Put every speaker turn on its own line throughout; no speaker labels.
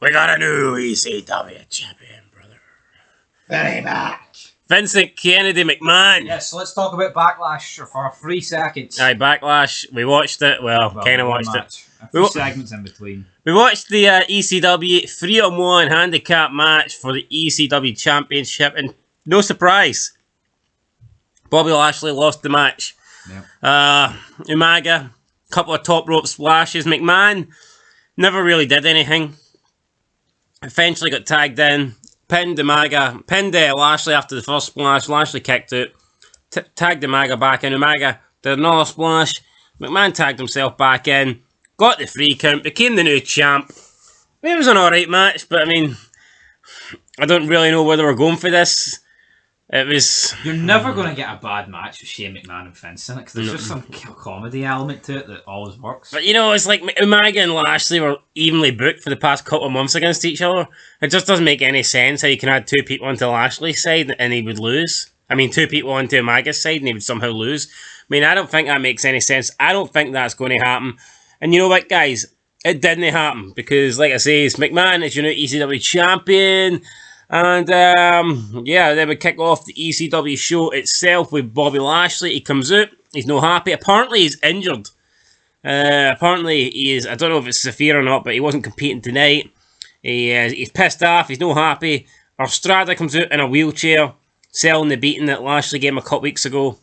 We got a new ECW champion, brother.
Very back.
Vincent Kennedy McMahon.
Yes, so let's talk about Backlash for 3 seconds.
Aye, Backlash. We watched it. Well kind of watched it.
A few segments in between.
We watched the ECW 3-on-1 handicap match for the ECW Championship, and no surprise, Bobby Lashley lost the match.
Yep.
Umaga, couple of top rope splashes. McMahon never really did anything. Eventually got tagged in, pinned Lashley after the first splash. Lashley kicked out, tagged Umaga back in. Umaga did another splash. McMahon tagged himself back in, got the 3 count, became the new champ. It was an alright match, but I mean, I don't really know where they were going for this. It was...
You're never going to get a bad match with Shane McMahon and Vince in it, because there's just some comedy element to it that always works.
But you know, it's like Umaga and Lashley were evenly booked for the past couple of months against each other. It just doesn't make any sense how you can add 2 people onto Lashley's side and he would lose. I mean, 2 people onto Umaga's side and he would somehow lose. I mean, I don't think that makes any sense. I don't think that's going to happen. And you know what, guys? It didn't happen because, like I say, McMahon is your new ECW champion. And, yeah, then we kick off the ECW show itself with Bobby Lashley. He comes out. He's not happy. Apparently, he's injured. Apparently, he is... I don't know if it's severe or not, but he wasn't competing tonight. He's pissed off. He's not happy. Estrada comes out in a wheelchair, selling the beating that Lashley gave him a couple weeks ago.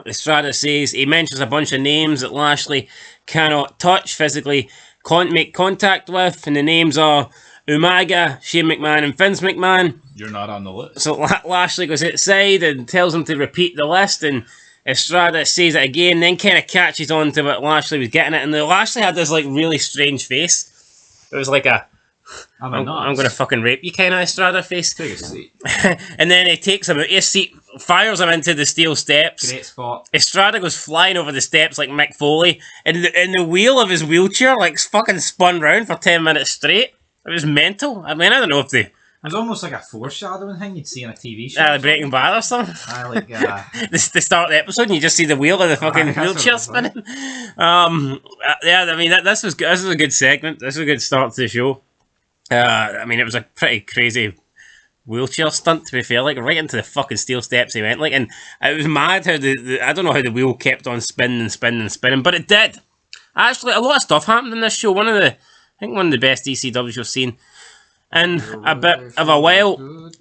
Estrada says... He mentions a bunch of names that Lashley cannot touch, physically make contact with. And the names are... Umaga, Shane McMahon and Vince McMahon.
You're not on the list.
So Lashley goes outside and tells him to repeat the list, and Estrada says it again, then kind of catches on to what Lashley was getting at, and Lashley had this like really strange face. It was like a I'm gonna fucking rape you kind of Estrada face.
Take a seat.
And then he takes him out his seat, fires him into the steel steps.
Great spot.
Estrada goes flying over the steps like Mick Foley, and the wheel of his wheelchair like fucking spun round for 10 minutes straight. It was mental. I mean, I don't know if they...
It was almost like a foreshadowing thing you'd see in a TV show.
Breaking Bad or something. They start the episode and you just see the wheel of the fucking wheelchair spinning. Yeah, I mean, this was a good segment. This was a good start to the show. I mean, it was a pretty crazy wheelchair stunt, to be fair. Like, right into the fucking steel steps he went. Like, and it was mad how I don't know how the wheel kept on spinning and spinning and spinning, but it did. Actually, a lot of stuff happened in this show. I think one of the best ECWs we've seen in a bit of a while,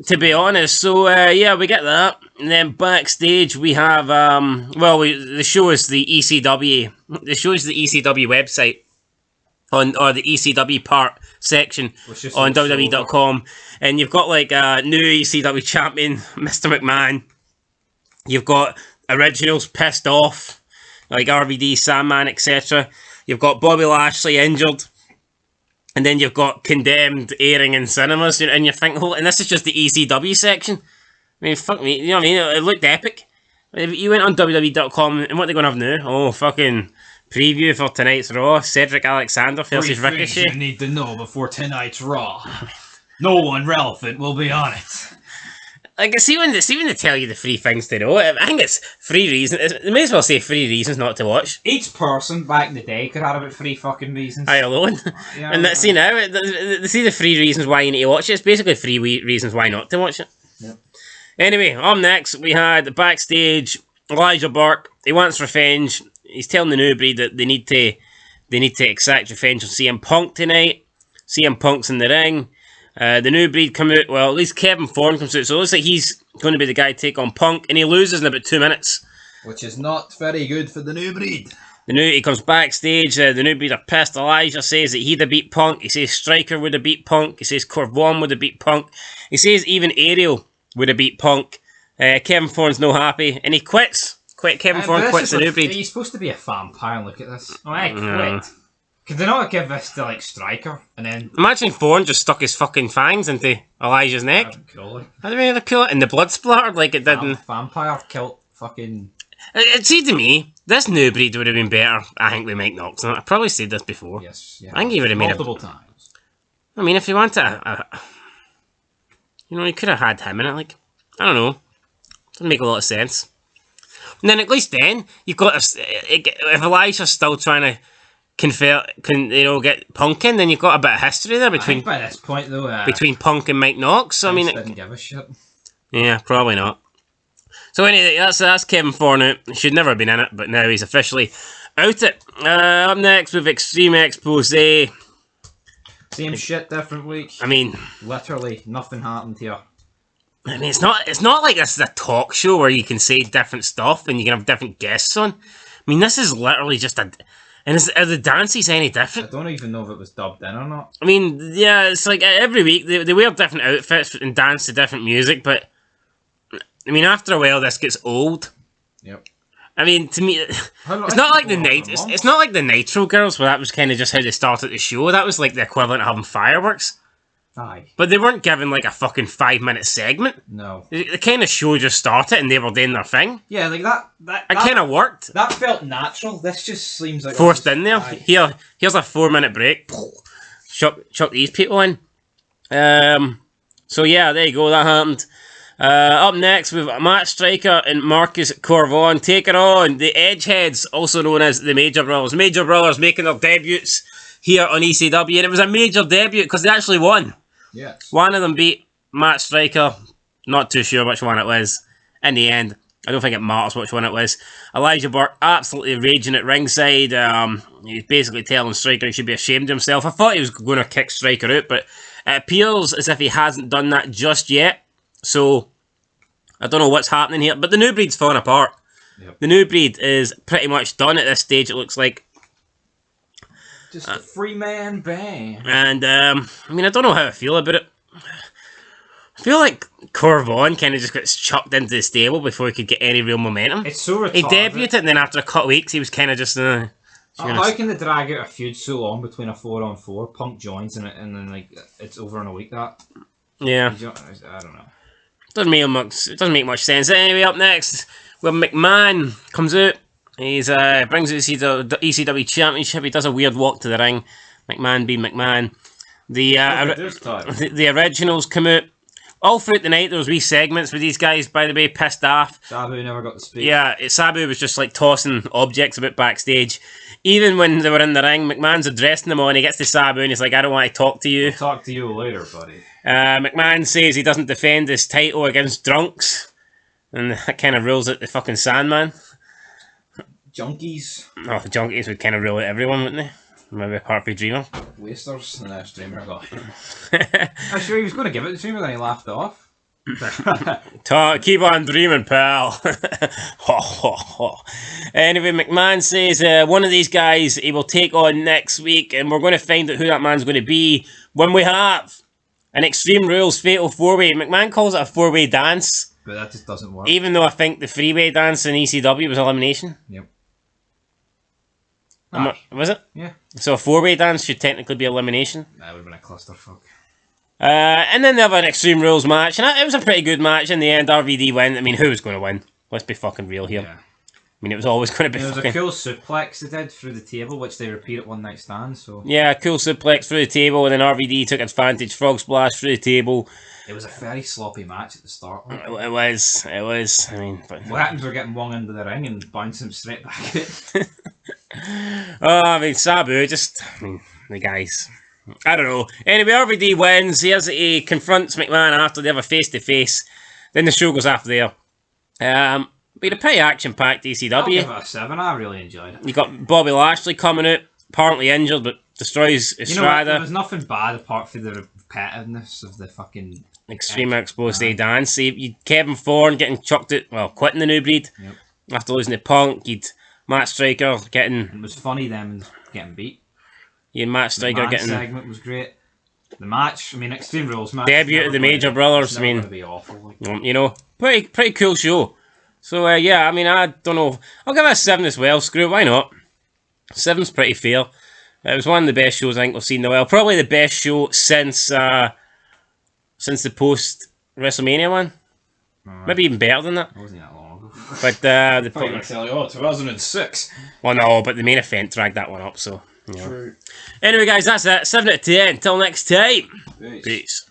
to be honest. So, yeah, we get that. And then backstage we have, the show is the ECW. The show is the ECW website, or the ECW part section on WWE.com. And you've got, like, a new ECW champion, Mr. McMahon. You've got originals pissed off, like RVD, Sandman, etc. You've got Bobby Lashley injured. And then you've got Condemned airing in cinemas, and you think, oh, and this is just the ECW section. I mean, fuck me, you know what I mean? It looked epic. You went on WWE.com, and what are they going to have now? Oh, fucking preview for tonight's Raw. Cedric Alexander versus Ricochet.
You need to know before tonight's Raw. No one relevant will be on it.
Like, see when they tell you the 3 things to know, I think it's 3 reasons. They may as well say 3 reasons not to watch.
Each person back in the day could have about 3 fucking reasons.
I alone. Yeah, and see now, they see the 3 reasons why you need to watch it. It's basically 3 reasons why not to watch it.
Yep.
Anyway, up next, we had backstage Elijah Burke. He wants revenge. He's telling the new breed that they need to exact revenge on CM Punk tonight. CM Punk's in the ring. The new breed come out, well, at least Kevin Thorn comes out, so it looks like he's going to be the guy to take on Punk, and he loses in about 2 minutes.
Which is not very good for the new breed.
He comes backstage, the new breed are pissed. Elijah says that he'd have beat Punk. He says Striker would have beat Punk. He says Corvon would have beat Punk. He says even Ariel would have beat Punk. Kevin Thorne's no happy, and he quits. Kevin Thorne quits the new breed.
He's supposed to be a vampire, look at this. Oh, I quit. Could they not give this to, like, Striker, and then...
Imagine Thorne just stuck his fucking fangs into Elijah's neck.
Cool.
How do we have cool it? And the blood splattered like it did in...
Vampire killed fucking...
See, to me, this new breed would have been better, I think, with Mike Knox. I've probably said this before.
Yes, yeah.
I think he would have made
multiple times.
I mean, if you want to... you know, you could have had him in it, like... I don't know. Doesn't make a lot of sense. And then, at least then, you've got... If Elijah's still trying to can get Punk in, then you've got a bit of history there between.
By this point, though,
between Punk and Mike Knox. So, I mean,
didn't give a shit.
Yeah, probably not. So anyway, that's Kevin Thorne out. He should never have been in it, but now he's officially out it. Up next with Extreme Expose.
Same shit, different week.
I mean,
literally nothing happened here.
I mean, it's not like this is a talk show where you can say different stuff and you can have different guests on. I mean, this is literally just a... And are the dances any different?
I don't even know if it was dubbed in or not.
I mean, yeah, it's like every week they wear different outfits and dance to different music, but... I mean, after a while, this gets old.
Yep.
I mean, to me, it's not like it's not like the Nitro Girls, where that was kind of just how they started the show. That was like the equivalent of having fireworks.
Aye.
But they weren't given like a fucking 5-minute segment.
No.
The kind of show just started and they were doing their thing.
Yeah, like that
kind of worked.
That felt natural. This just seems like
forced in there. Aye. Here's a 4-minute break. Chuck these people in. So yeah, there you go. That happened. Up next, we've Matt Striker and Marcus Corvon taking on the Edgeheads, also known as the Major Brothers. Major Brothers making their debuts here on ECW, and it was a major debut because they actually won.
Yes.
One of them beat Matt Striker. Not too sure which one it was. In the end, I don't think it matters which one it was. Elijah Burke absolutely raging at ringside. He's basically telling Striker he should be ashamed of himself. I thought he was going to kick Striker out, but it appears as if he hasn't done that just yet. So, I don't know what's happening here, but the New Breed's falling apart.
Yep. The
New Breed is pretty much done at this stage, it looks like.
Just a 3-man band.
And, I mean, I don't know how I feel about it. I feel like Corvon kind of just got chucked into the stable before he could get any real momentum.
It's so retarded.
He debuted and then after a couple of weeks, he was kind of just...
how can they drag out a feud so long between a 4-on-4? Punk joins and then, like, it's over in a week, that?
Yeah.
I don't know.
It doesn't make much sense. Anyway, up next, where McMahon comes out. He brings out the ECW Championship. He does a weird walk to the ring. McMahon being McMahon. The originals come out. All throughout the night, there was wee segments with these guys, by the way, pissed off.
Sabu never got to speak.
Yeah, Sabu was just like tossing objects about backstage. Even when they were in the ring, McMahon's addressing them all, and he gets to Sabu, and he's like, I don't want to talk to you.
I'll talk to you later, buddy.
McMahon says he doesn't defend his title against drunks. And that kind of rules out the fucking Sandman.
Junkies.
Oh, the junkies would kind of rule out everyone, wouldn't they? Maybe apart from Dreamer.
Wasters. And Dreamer got I'm sure he was going to give it to Dreamer, then he laughed it off.
Keep on dreaming, pal. Anyway, McMahon says one of these guys he will take on next week, and we're going to find out who that man's going to be when we have an Extreme Rules Fatal 4-Way. McMahon calls it a 4-way dance.
But that just doesn't work.
Even though I think the 3-way dance in ECW was elimination.
Yep.
Was it?
Yeah.
So a 4-way dance should technically be elimination.
That would have been a clusterfuck.
And then they have an Extreme Rules match, and it was a pretty good match in the end. RVD win. I mean, who was going to win? Let's be fucking real here. Yeah. I mean, it was always going to be.
There was a cool suplex they did through the table, which they repeat at One Night Stand. So
yeah, cool suplex through the table, and then RVD took advantage. Frog splash through the table.
It was a very sloppy match at the start.
It was. I mean, but
what happens? We're getting Wong into the ring and bouncing him straight back out.
I mean, Sabu, the guys. I don't know. Anyway, RVD wins. He confronts McMahon after they have a face-to-face. Then the show goes after there. But a pretty action-packed ECW.
I'll give it a 7. I really enjoyed it.
You got Bobby Lashley coming out, apparently injured, but destroys Estrada.
There was nothing bad apart from the repetitiveness of the fucking...
Extreme Expose dance. You Kevin Thorne getting chucked out, quitting the New Breed.
Yep.
After losing to Punk. You'd Matt Striker getting...
It was funny them getting beat.
You had Matt Striker getting...
The segment was great. The match, Extreme Rules match...
Debut of the Major Brothers,
going to be awful.
Pretty cool show. So, yeah, I don't know. I'll give it a 7 as well. Screw it, why not? 7's pretty fair. It was one of the best shows I think we've seen in a while. Probably the best show since the post-WrestleMania one. Right. Maybe even better than that.
It wasn't that long ago.
But,
2006.
Well, no, but the main event dragged that one up, so...
True.
Anyway, guys, that's it. 7 out of 10. Until next time.
Peace.
Peace.